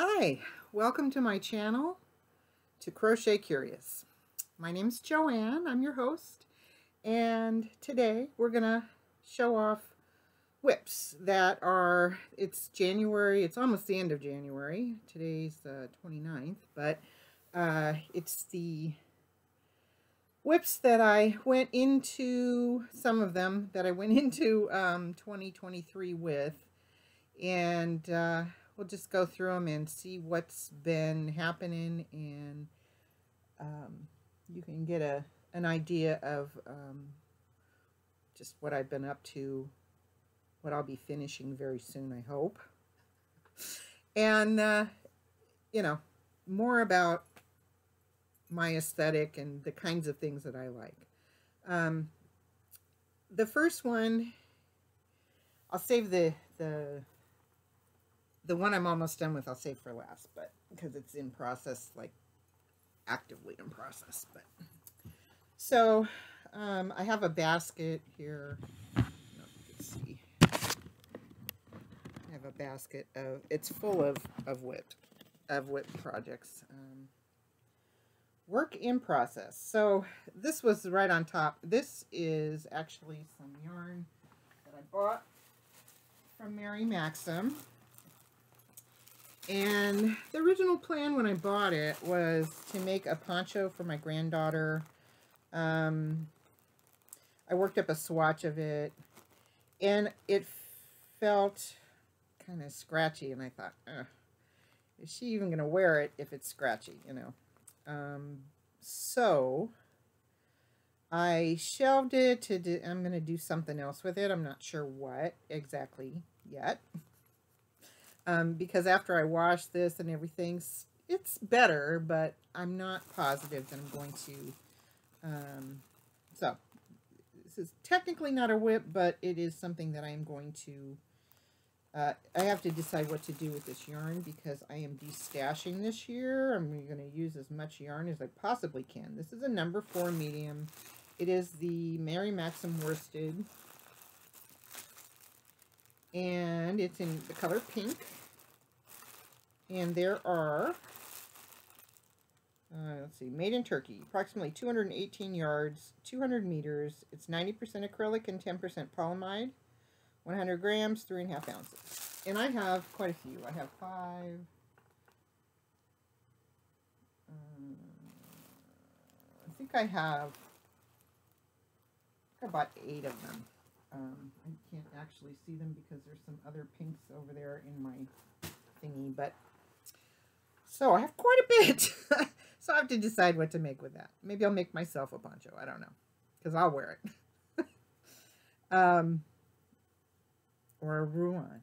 Hi, welcome to my channel, to Crochet Curious. My name's Joanne, I'm your host, and today we're gonna show off WIPS that are, it's January, it's almost the end of January, today's the 29th, but it's the WIPS that I went into, some of them that I went into 2023 with, and we'll just go through them and see what's been happening, and you can get an idea of just what I've been up to, what I'll be finishing very soon, I hope. And, you know, more about my aesthetic and the kinds of things that I like. The first one, I'll save the one I'm almost done with, I'll save for last, but because it's in process, like actively in process. But so I have a basket here. I don't know if you can see. I have a basket of, it's full of WIP projects. Work in process. So this was right on top. This is actually some yarn that I bought from Mary Maxim. And the original plan when I bought it was to make a poncho for my granddaughter. I worked up a swatch of it, and it felt kind of scratchy, and I thought, is she even going to wear it if it's scratchy, you know? So I shelved it to I'm going to do something else with it. I'm not sure what exactly yet. Because after I wash this and everything, it's better, but I'm not positive that I'm going to. So this is technically not a WIP, but it is something that I am going to. I have to decide what to do with this yarn because I am destashing this year. I'm going to use as much yarn as I possibly can. This is a number 4 medium. It is the Mary Maxim worsted, and it's in the color pink. And there are, let's see, made in Turkey, approximately 218 yards, 200 meters. It's 90% acrylic and 10% polyamide, 100 grams, 3.5 ounces. And I have quite a few. I have 5. I think I bought 8 of them. I can't actually see them because there's some other pinks over there in my thingy, but so I have quite a bit. So I have to decide what to make with that. Maybe I'll make myself a poncho. I don't know, because I'll wear it. Or a ruan.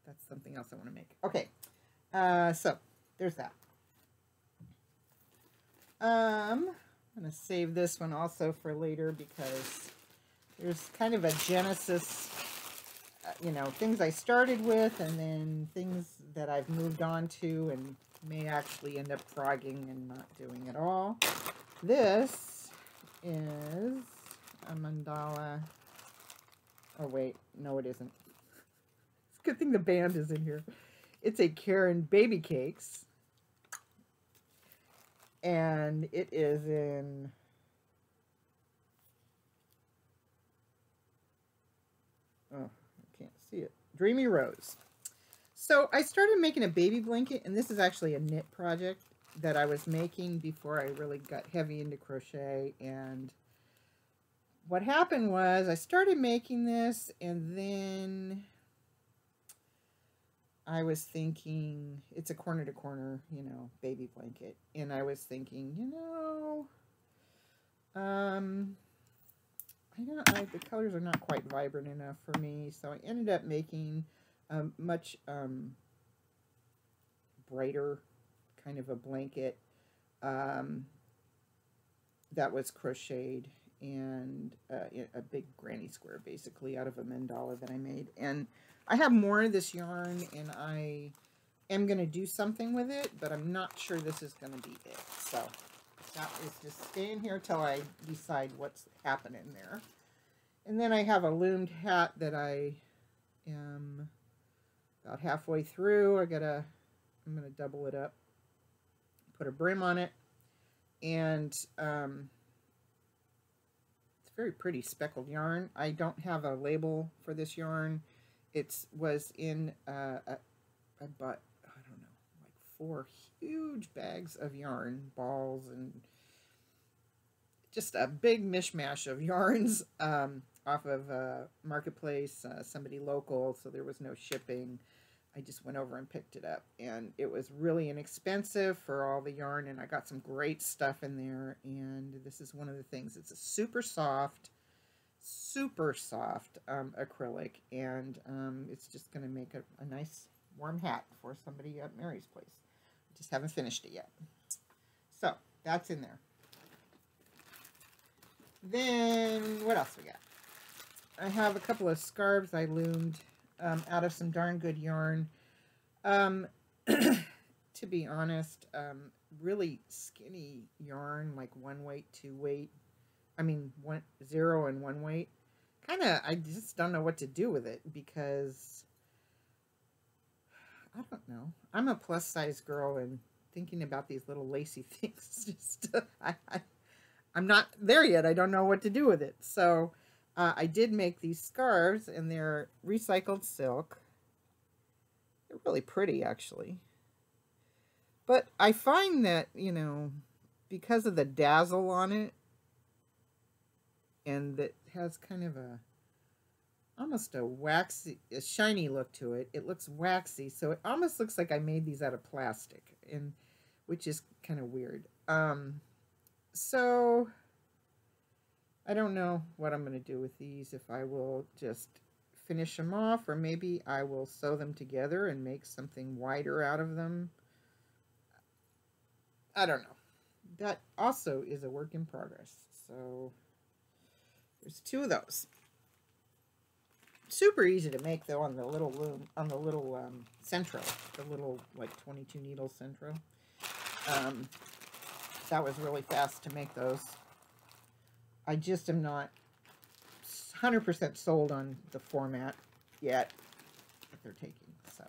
That's something else I want to make. Okay. So there's that. I'm going to save this one also for later because there's kind of a genesis, you know, things I started with and then things that I've moved on to and may actually end up frogging and not doing at all. This is a mandala. Oh, wait. No, it isn't. It's a good thing the band is in here. It's a Karen Baby Cakes. And it is in... oh, I can't see it. Dreamy Rose. So I started making a baby blanket, and this is actually a knit project that I was making before I really got heavy into crochet. And what happened was I started making this, and then I was thinking, it's a corner to corner, you know, baby blanket. And I was thinking, you know, the colors are not quite vibrant enough for me, so I ended up making a much brighter kind of a blanket that was crocheted, and a big granny square basically out of a mandala that I made. And I have more of this yarn, and I am going to do something with it, but I'm not sure this is going to be it. So that is just staying here till I decide what's happening there. And then I have a loomed hat that I am about halfway through. I got a I'm going to double it up, put a brim on it, and it's very pretty speckled yarn. I don't have a label for this yarn. It was in, I bought, I don't know, like 4 huge bags of yarn, balls, and just a big mishmash of yarns off of Marketplace, somebody local, so there was no shipping. I just went over and picked it up, and it was really inexpensive for all the yarn, and I got some great stuff in there, and this is one of the things. It's a super soft acrylic, and it's just going to make a nice warm hat for somebody at Mary's place. I just haven't finished it yet. So that's in there. Then what else we got? I have a couple of scarves I loomed out of some darn good yarn. To be honest, really skinny yarn, like 1 weight, 2 weight. I mean, 0 and 1 weight. I just don't know what to do with it because I don't know. I'm a plus size girl, and thinking about these little lacy things, just I'm not there yet. I don't know what to do with it. So I did make these scarves, and they're recycled silk. They're really pretty, actually. But I find that, you know, because of the dazzle on it, and that has kind of almost a waxy, a shiny look to it. It looks waxy, so it almost looks like I made these out of plastic, and which is kind of weird. So I don't know what I'm going to do with these, if I will just finish them off, or maybe I will sew them together and make something wider out of them. I don't know. That also is a work in progress. So there's 2 of those. Super easy to make, though, on the little loom, on the little Centro, the little like 22 needle Centro. That was really fast to make those. I just am not 100% sold on the format yet that they're taking. So,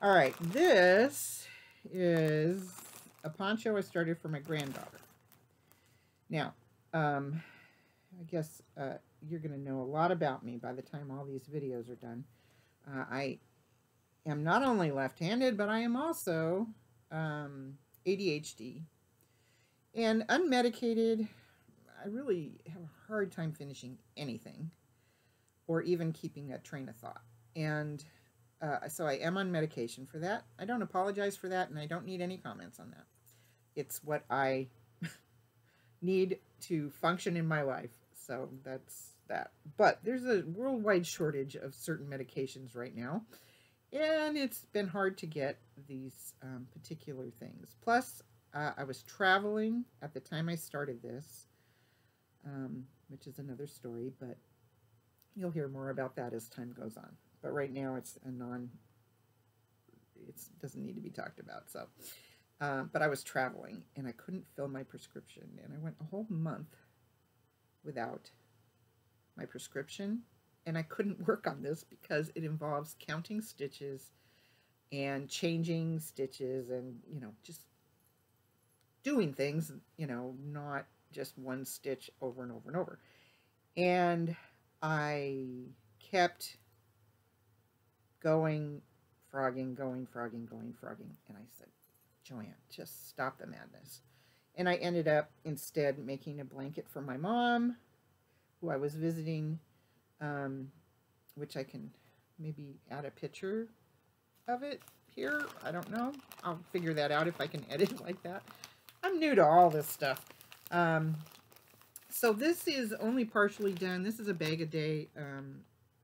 all right, this is a poncho I started for my granddaughter. Now, I guess you're going to know a lot about me by the time all these videos are done. I am not only left-handed, but I am also ADHD. And unmedicated, I really have a hard time finishing anything or even keeping a train of thought. And so I am on medication for that. I don't apologize for that, and I don't need any comments on that. It's what I need to function in my life. So that's that. But there's a worldwide shortage of certain medications right now, and it's been hard to get these particular things. Plus, I was traveling at the time I started this, which is another story, but you'll hear more about that as time goes on. But right now it doesn't need to be talked about. So, but I was traveling, and I couldn't fill my prescription, and I went a whole month without my prescription, and I couldn't work on this because it involves counting stitches and changing stitches and, you know, just doing things, you know, not just one stitch over and over and over. And I kept going, frogging, and I said, Joanne, just stop the madness. And I ended up instead making a blanket for my mom, who I was visiting, which I can maybe add a picture of it here. I don't know. I'll figure that out if I can edit like that. I'm new to all this stuff. So this is only partially done. This is a bag-a-day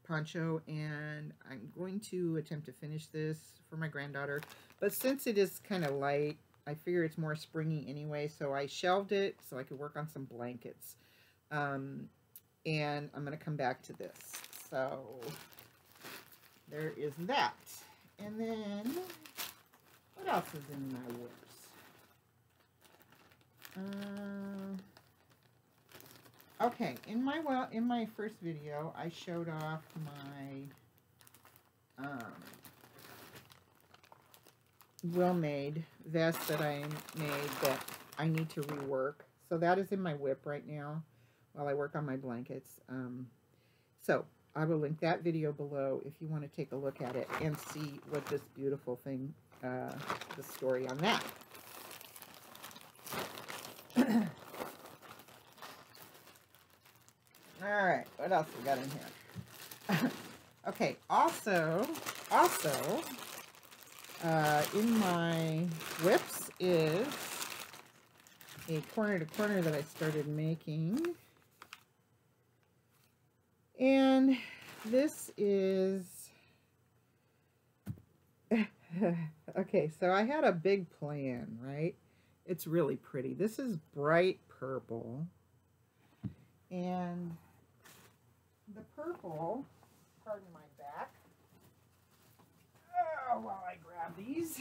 poncho, and I'm going to attempt to finish this for my granddaughter. But since it is kind of light, I figure it's more springy anyway, so I shelved it so I could work on some blankets. And I'm going to come back to this. So there is that. And then what else is in my WIPS? Okay, in my first video, I showed off my well-made vest that I made that I need to rework. So that is in my WIP right now while I work on my blankets. So I will link that video below if you want to take a look at it and see what this beautiful thing, the story on that. All right, what else we got in here? Okay, also, in my WIPS is a corner to corner that I started making. And this is, okay, so I had a big plan, right? It's really pretty. This is bright purple. And the purple, pardon my back, while I grab these,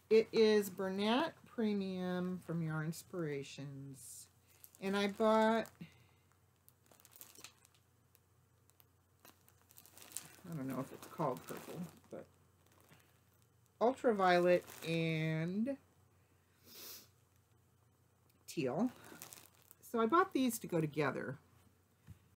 it is Burnett Premium from Yarn Inspirations. And I bought, I don't know if it's called purple, but ultraviolet and teal. So I bought these to go together